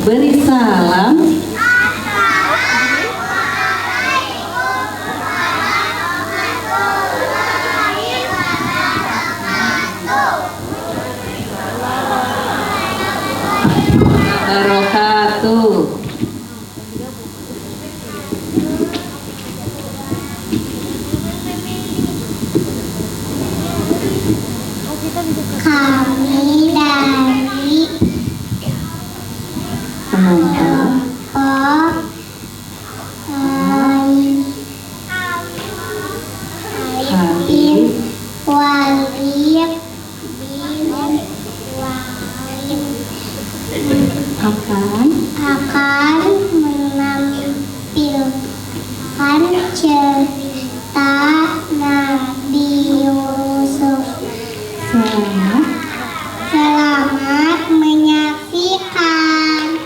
beri salam. Wabarakatuh. Kami dari kelompok Habib Walid bin Walid akan menampilkan cerita Nabi Yusuf. Selamat menyaksikan.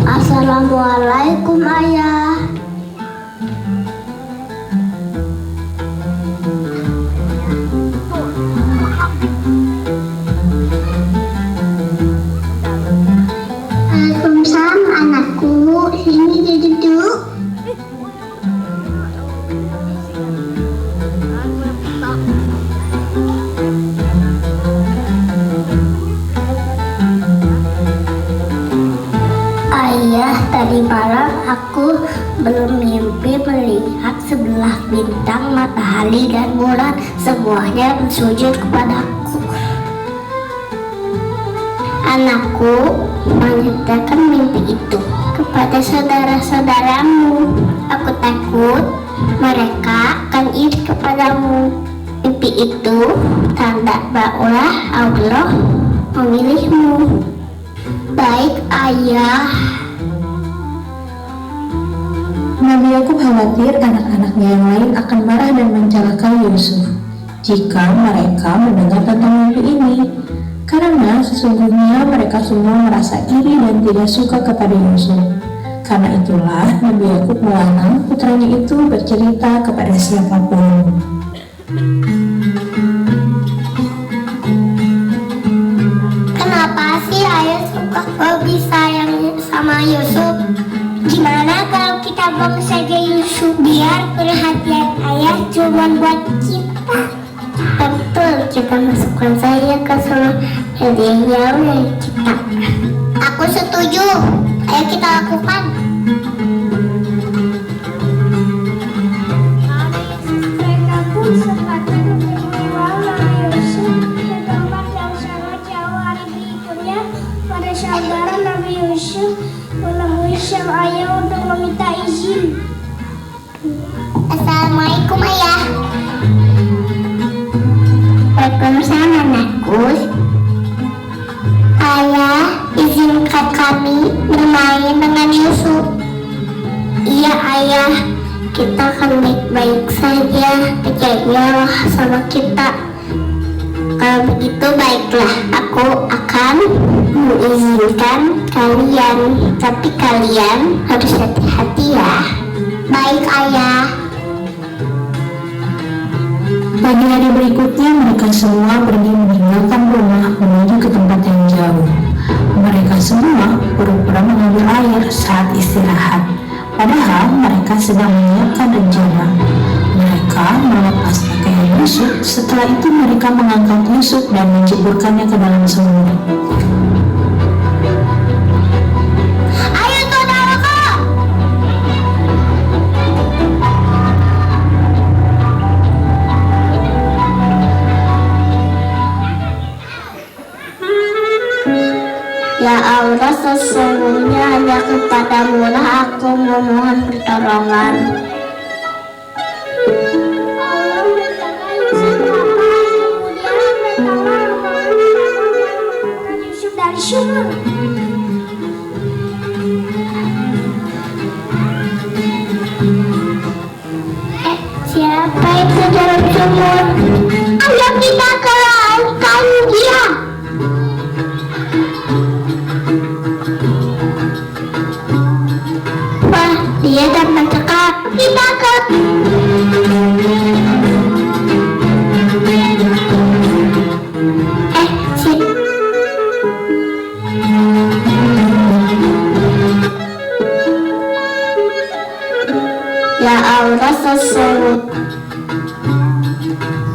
Assalamualaikum ayah. Waalaikumsalam anakku, sini duduk. Ayah, tadi malam aku bermimpi melihat saat sebelah bintang, matahari, dan bulan semuanya bersujud kepadaku. Anakku, menceritakan mimpi itu kepada saudara-saudaramu. Aku takut mereka akan iri kepadamu. Mimpi itu tanda bahwa Allah memilihmu. Baik, Ayah. Nabi Yakub khawatir anak-anaknya yang lain akan marah dan mencelakai Yusuf jika mereka mendengar tentang mimpi ini, karena sesungguhnya mereka semua merasa iri dan tidak suka kepada Yusuf. Karena itulah Nabi Yakub melarang putranya itu bercerita kepada siapapun. Kenapa sih Ayah suka lebih sayang sama Yusuf? Gimana kalau kita buang saja Yusuf, biar perhatian Ayah cuma buat kita? Betul, kita masukkan saja ke seluruh hadiah dari kita. Aku setuju. Ayo kita lakukan. Mereka pun sepakat membawa Nabi Yusuf ke tempat yang sangat jauh. Hari berikutnya, pada saudara Nabi Yusuf menemui sang ayah untuk meminta izin. Assalamualaikum, Ayah. Waalaikumsalam, anakku. Ayah, izinkan kami bermain dengan Yusuf. Iya, Ayah. Kita akan baik-baik saja. Percayalah sama kita. Kalau begitu baiklah, aku akan mengizinkan kalian. Tapi kalian harus hati-hati ya. Baik, Ayah. Pagi hari berikutnya mereka semua pergi meninggalkan rumah menuju ke tempat yang jauh. Mereka semua pura-pura mengambil air saat istirahat, padahal mereka sedang menyiapkan rencana. Mereka melepas pakaian Yusuf. Setelah itu mereka mengangkat Yusuf dan menceburkannya ke dalam sumur. Ayo saudaraku. Ya Allah, sesungguhnya hanya kepadamu lah aku memohon pertolongan. Allah menjaga Yusuf sampai kemudian mereka mengeluarkan Yusuf dari sumur. Siapa itu dalam sumur? Ayo kita kelaukan dia. Wah, dia dapat cekap. Kita ke si Ya Allah, sesungguhnya.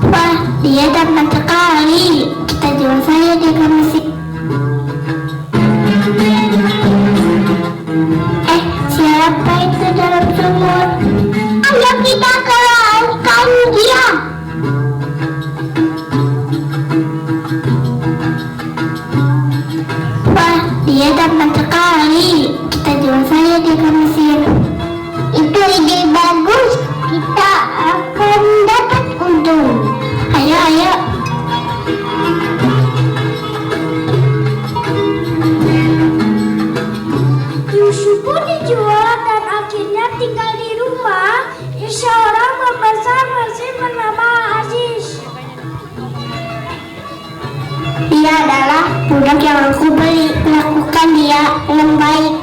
Wah, dia dapat sekali. Kita jual saja dia ke musik. Siapa itu dalam sumur? Ayo kita kelaukan dia. Wah, dia dapat sekali. Kita jual saja dia ke Mesir. Itu ide bagus. Kita akan dapat untung. Ayo, ayo. Yusuf pun dijual dan akhirnya tinggal di rumah seorang pembesar Mesir bernama Aziz. Dia adalah budak yang aku beli. Lakukan dia dengan baik.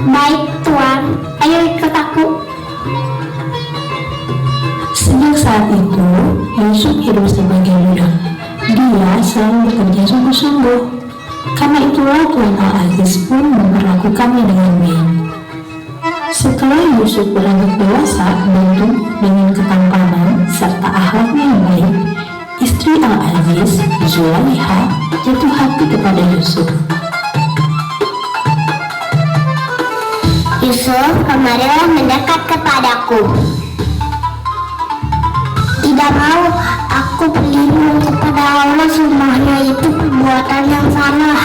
Baik, Tuan. Ayo ikut aku. Sejak saat itu, Yusuf hidup sebagai budak. Dia selalu bekerja sungguh-sungguh. Karena itulah Tuan Al-Aziz pun memperlakukannya dengan baik. Setelah Yusuf beranjak dewasa dan dengan ketampanan serta akhlaknya yang baik, istri Al-Aziz, Zulaiha, jatuh hati kepada Yusuf. Yusuf, kemarilah mendekat kepadaku. berlindung kepada Allah, semuanya itu perbuatan yang salah.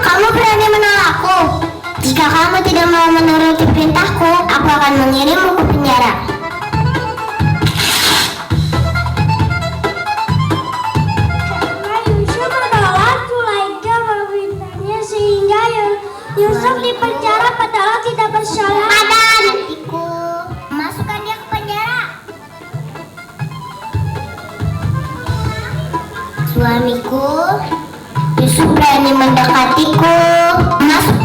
Kamu berani menolakku? Jika kamu tidak mau menuruti perintahku, aku akan mengirimmu ke penjara. Karena Yusuf menolak Zulaikha meminta sehingga Yusuf dipenjara padahal tidak bersalah. Padan! Masukkan dia ke penjara. Suamiku, Yusuf berani mendekatiku. Masuk.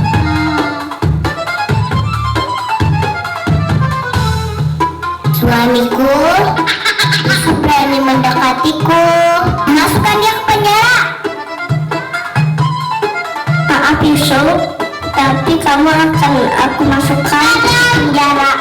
Suamiku, Yusuf berani mendekatiku. Masukkan dia ke penjara. Maaf Yusuf, tapi kamu akan aku masukkan ke penjara.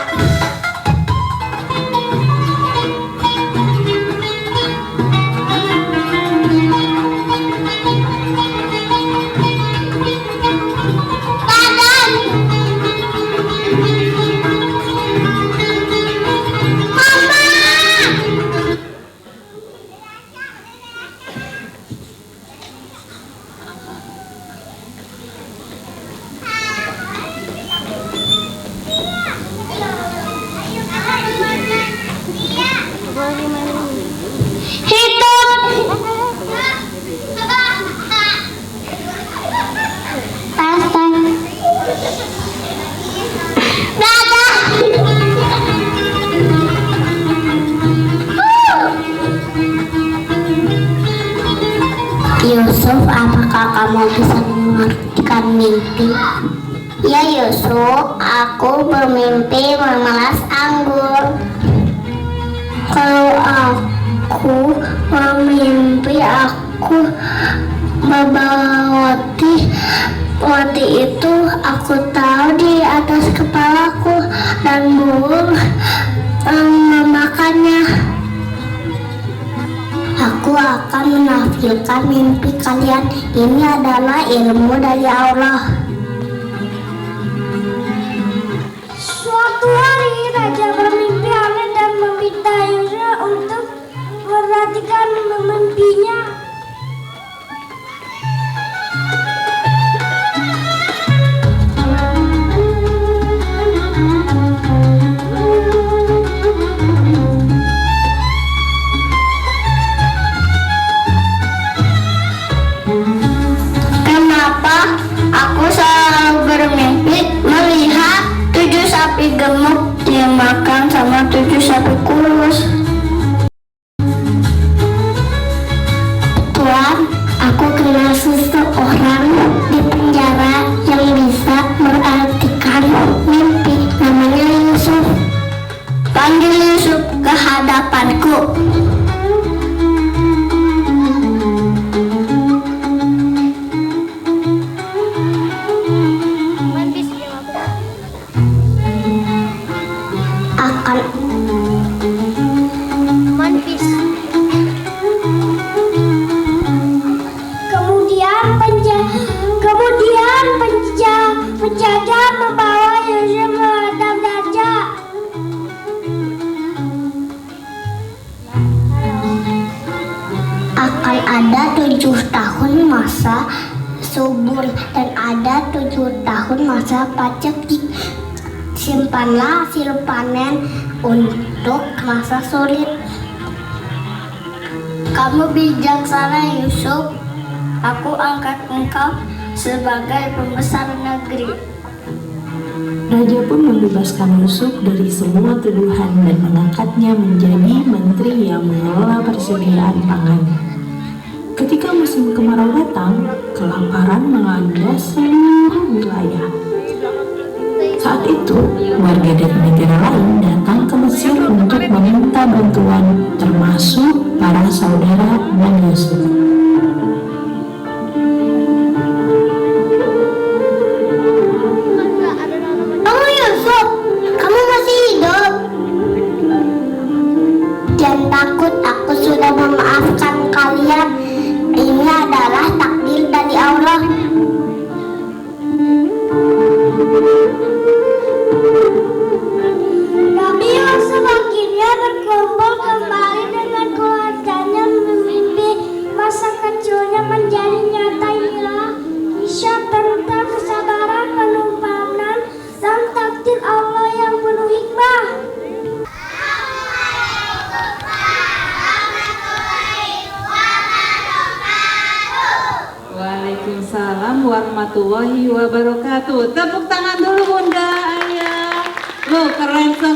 Yusuf, apakah kamu bisa mengartikan mimpi? Ya Yusuf, aku bermimpi memelas anggur. Kalau aku bermimpi aku membawa roti. Roti itu aku tahu di atas kepalaku dan burung memakannya. Aku akan menampilkan mimpi kalian. Ini adalah ilmu dari Allah. Suatu hari raja bermimpi aneh dan meminta Yusuf untuk memperhatikan mimpinya. Aku selalu bermimpi melihat 7 sapi gemuk dimakan sama 7 sapi kurus. Tuan, aku kenal seseorang di penjara yang bisa mengartikan mimpi. Namanya Yusuf. Panggil Yusuf ke hadapanku. Penjajah membawa Yusuf menghadap raja. Akan ada 7 tahun masa subur dan ada 7 tahun masa paceklik. Simpanlah hasil panen untuk masa sulit. Kamu bijaksana Yusuf. Aku angkat engkau sebagai pembesar negeri. Raja pun membebaskan Yusuf dari semua tuduhan dan mengangkatnya menjadi menteri yang mengelola persediaan pangan. Ketika musim kemarau datang, kelaparan melanda seluruh wilayah. Saat itu, warga dari negara lain datang ke Mesir untuk meminta bantuan, termasuk para saudara Nabi Yusuf. Jangan takut, aku sudah memaafkan kalian. Ini adalah takdir dari Allah. warahmatullahi wabarakatuh. Tepuk tangan dulu Bunda Ayah. Lo keren sekali.